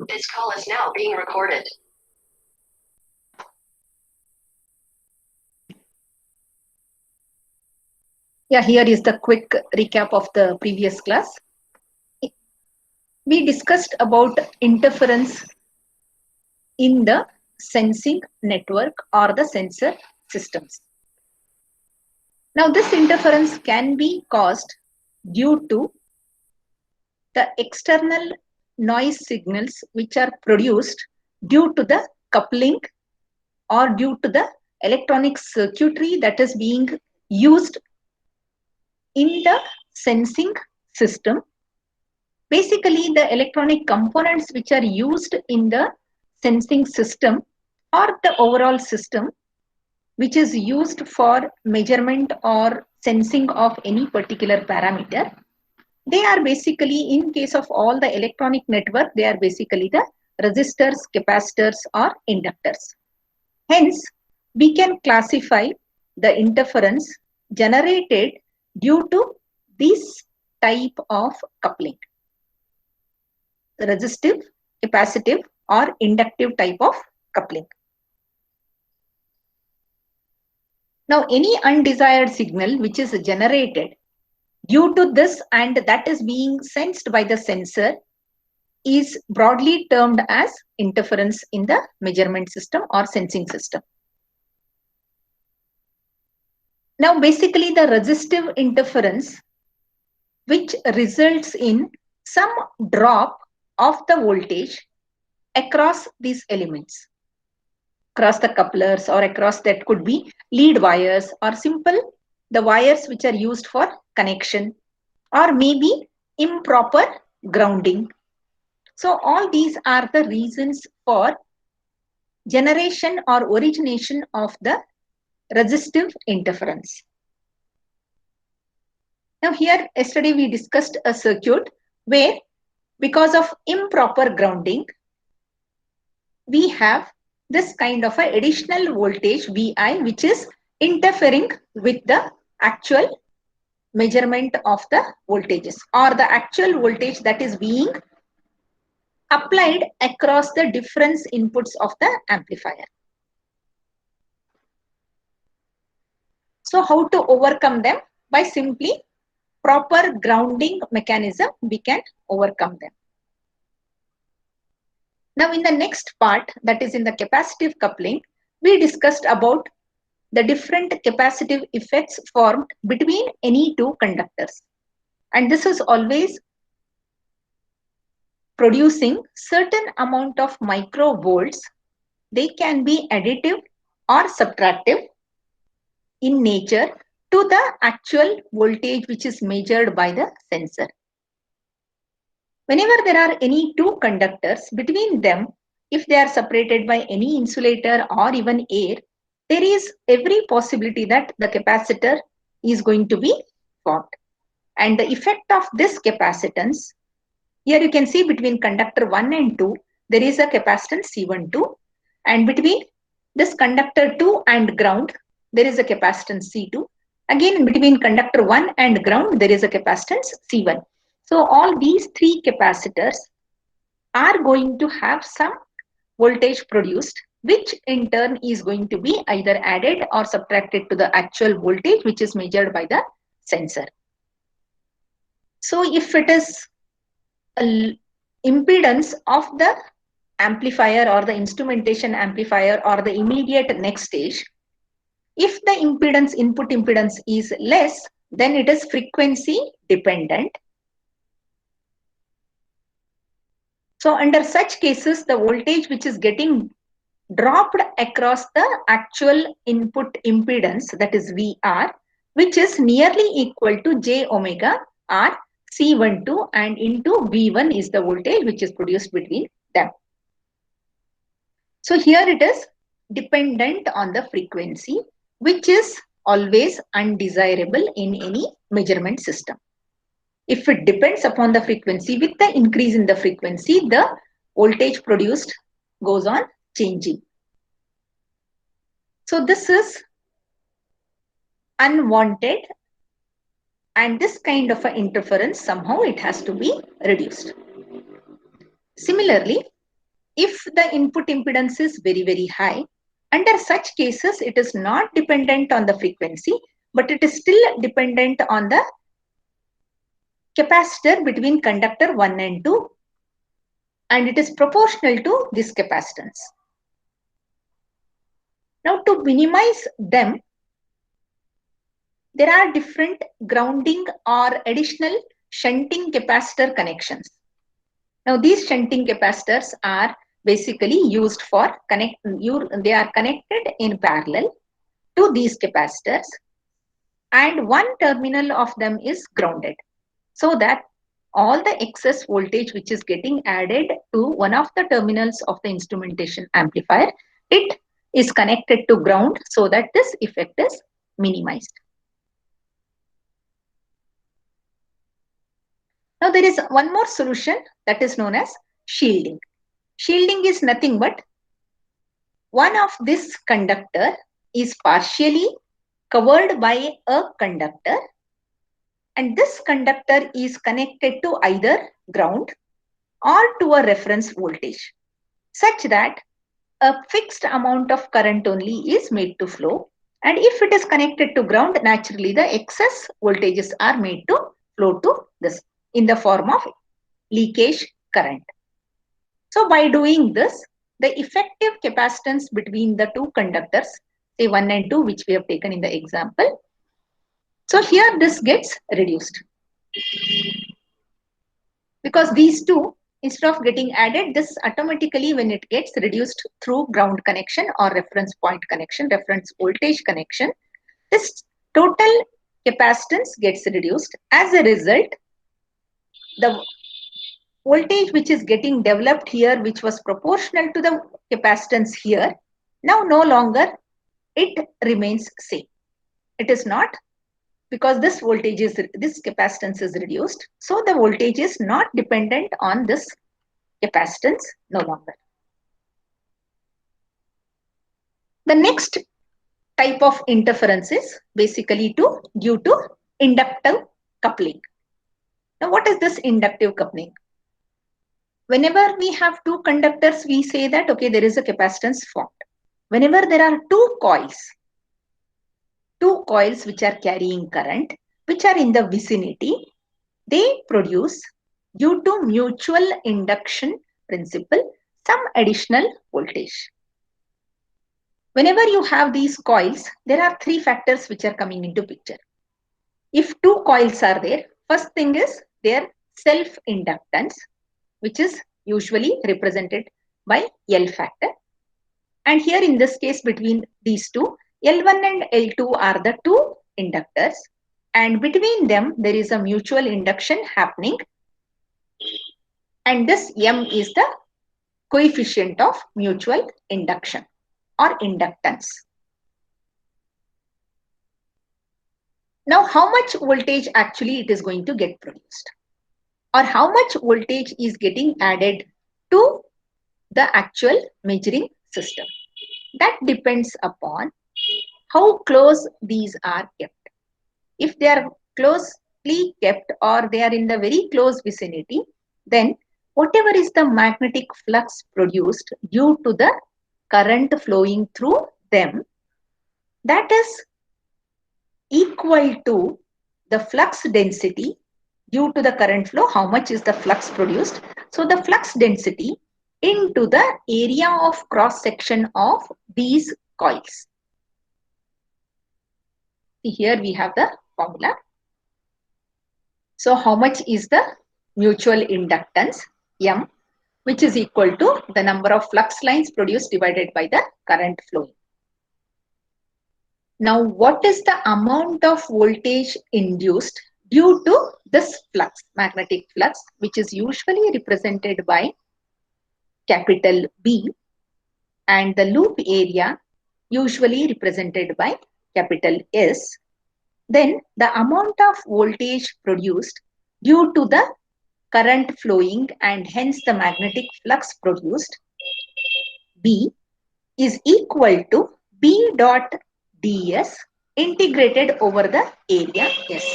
This call is now being recorded. Yeah, here is the quick recap of the previous class. We discussed about interference in the sensing network or the sensor systems. Now, this interference can be caused due to the external noise signals which are produced due to the coupling or due to the electronic circuitry that is being used in the sensing system. Basically, the electronic components which are used in the sensing system or the overall system which is used for measurement or sensing of any particular parameter, they are basically, in case of all the electronic network, they are basically the resistors, capacitors or inductors. Hence, we can classify the interference generated due to this type of coupling: resistive, capacitive or inductive type of coupling. Now, any undesired signal which is generated due to this and that is being sensed by the sensor is broadly termed as interference in the measurement system or sensing system. Now, basically the resistive interference which results in some drop of the voltage across these elements, across the couplers or across, that could be lead wires or simple the wires which are used for connection, or maybe improper grounding. So all these are the reasons for generation or origination of the resistive interference. Now here, yesterday we discussed a circuit where because of improper grounding, we have this kind of an additional voltage VI which is interfering with the actual measurement of the voltages or the actual voltage that is being applied across the difference inputs of the amplifier. So how to overcome them? By simply proper grounding mechanism, we can overcome them. Now in the next part, that is in the capacitive coupling, we discussed about the different capacitive effects formed between any two conductors. And this is always producing certain amount of microvolts. They can be additive or subtractive in nature to the actual voltage which is measured by the sensor. Whenever there are any two conductors, between them, if they are separated by any insulator or even air, there is every possibility that the capacitor is going to be formed. And the effect of this capacitance, here you can see between conductor 1 and 2, there is a capacitance C12, and between this conductor 2 and ground, there is a capacitance C2. Again, between conductor 1 and ground, there is a capacitance C1. So all these three capacitors are going to have some voltage produced, which in turn is going to be either added or subtracted to the actual voltage which is measured by the sensor. So if it is an impedance of the amplifier or the instrumentation amplifier or the immediate next stage, if the impedance, input impedance is less, then it is frequency dependent. So under such cases, the voltage which is getting dropped across the actual input impedance, that is VR, which is nearly equal to j omega R C12, and into V1 is the voltage which is produced between them. So here it is dependent on the frequency, which is always undesirable in any measurement system. If it depends upon the frequency, with the increase in the frequency, the voltage produced goes on changing. So this is unwanted, and this kind of an interference, somehow it has to be reduced. Similarly, if the input impedance is very, very high, under such cases, it is not dependent on the frequency, but it is still dependent on the capacitor between conductor 1 and 2, and it is proportional to this capacitance. Now, to minimize them, there are different grounding or additional shunting capacitor connections. Now, these shunting capacitors are basically used for they are connected in parallel to these capacitors, and one terminal of them is grounded, so that all the excess voltage which is getting added to one of the terminals of the instrumentation amplifier, it is connected to ground so that this effect is minimized. Now there is one more solution that is known as shielding. Shielding is nothing but one of this conductor is partially covered by a conductor, and this conductor is connected to either ground or to a reference voltage, such that a fixed amount of current only is made to flow. And if it is connected to ground, naturally the excess voltages are made to flow to this in the form of leakage current. So by doing this, the effective capacitance between the two conductors, say 1 and 2, which we have taken in the example, so here this gets reduced. Because these two, instead of getting added, this automatically, when it gets reduced through ground connection or reference point connection, reference voltage connection, this total capacitance gets reduced. As a result, the voltage which is getting developed here, which was proportional to the capacitance here, now no longer it remains same. It is not, because this voltage is, this capacitance is reduced. So the voltage is not dependent on this capacitance no longer. The next type of interference is basically due to inductive coupling. Now what is this inductive coupling? Whenever we have two conductors, we say that, okay, there is a capacitance formed. Whenever there are two coils which are carrying current, which are in the vicinity, they produce, due to mutual induction principle, some additional voltage. Whenever you have these coils, there are three factors which are coming into picture. If two coils are there, first thing is their self-inductance, which is usually represented by L factor. And here in this case, between these two, L1 and L2 are the two inductors, and between them there is a mutual induction happening, and this M is the coefficient of mutual induction or inductance. Now, how much voltage actually it is going to get produced, or how much voltage is getting added to the actual measuring system? That depends upon how close these are kept. If they are closely kept or they are in the very close vicinity, then whatever is the magnetic flux produced due to the current flowing through them, that is equal to the flux density due to the current flow. How much is the flux produced? So the flux density into the area of cross section of these coils. Here we have the formula. So how much is the mutual inductance, M, which is equal to the number of flux lines produced divided by the current flowing. Now, what is the amount of voltage induced due to this flux, magnetic flux, which is usually represented by capital B, and the loop area usually represented by capital S? Then the amount of voltage produced due to the current flowing and hence the magnetic flux produced, B, is equal to B dot ds integrated over the area S.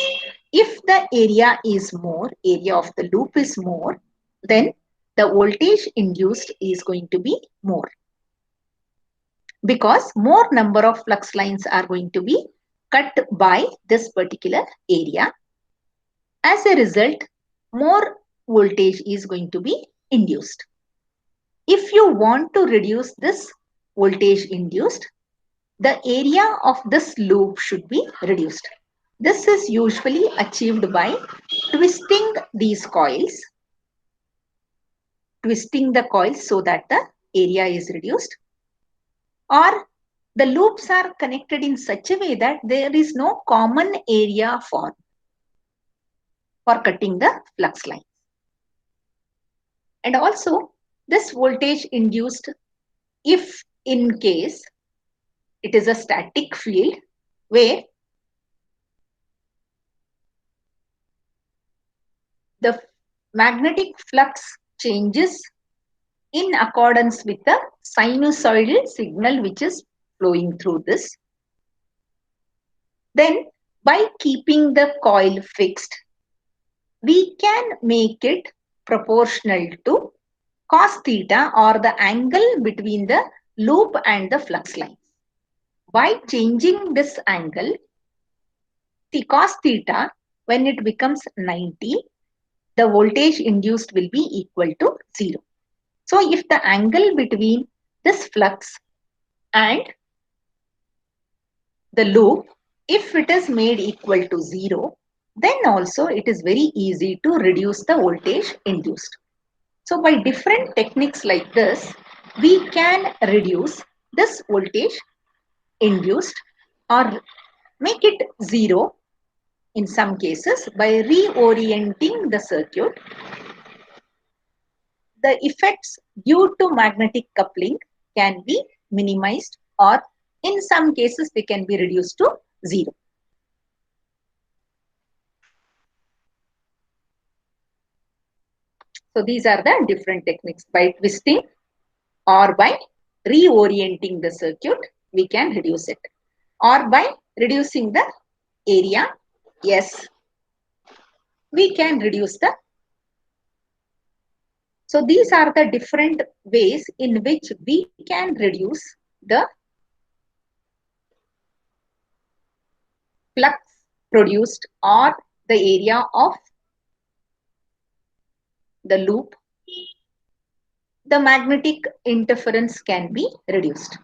If the area is more, area of the loop is more, then the voltage induced is going to be more, because more number of flux lines are going to be cut by this particular area. As a result, more voltage is going to be induced. If you want to reduce this voltage induced, the area of this loop should be reduced. This is usually achieved by twisting these coils, twisting the coils so that the area is reduced, or the loops are connected in such a way that there is no common area for cutting the flux lines. And also this voltage induced, if in case it is a static field where the magnetic flux changes in accordance with the sinusoidal signal which is flowing through this, then by keeping the coil fixed, we can make it proportional to cos theta, or the angle between the loop and the flux lines. By changing this angle, the cos theta, when it becomes 90, the voltage induced will be equal to 0. So if the angle between this flux and the loop, if it is made equal to 0, then also it is very easy to reduce the voltage induced. So by different techniques like this, we can reduce this voltage induced or make it 0 in some cases by reorienting the circuit. The effects due to magnetic coupling can be minimized, or in some cases they can be reduced to 0. So these are the different techniques. By twisting or by reorienting the circuit, we can reduce it. Or by reducing the area, yes, we can reduce the. So these are the different ways in which we can reduce the flux produced or the area of the loop. The magnetic interference can be reduced.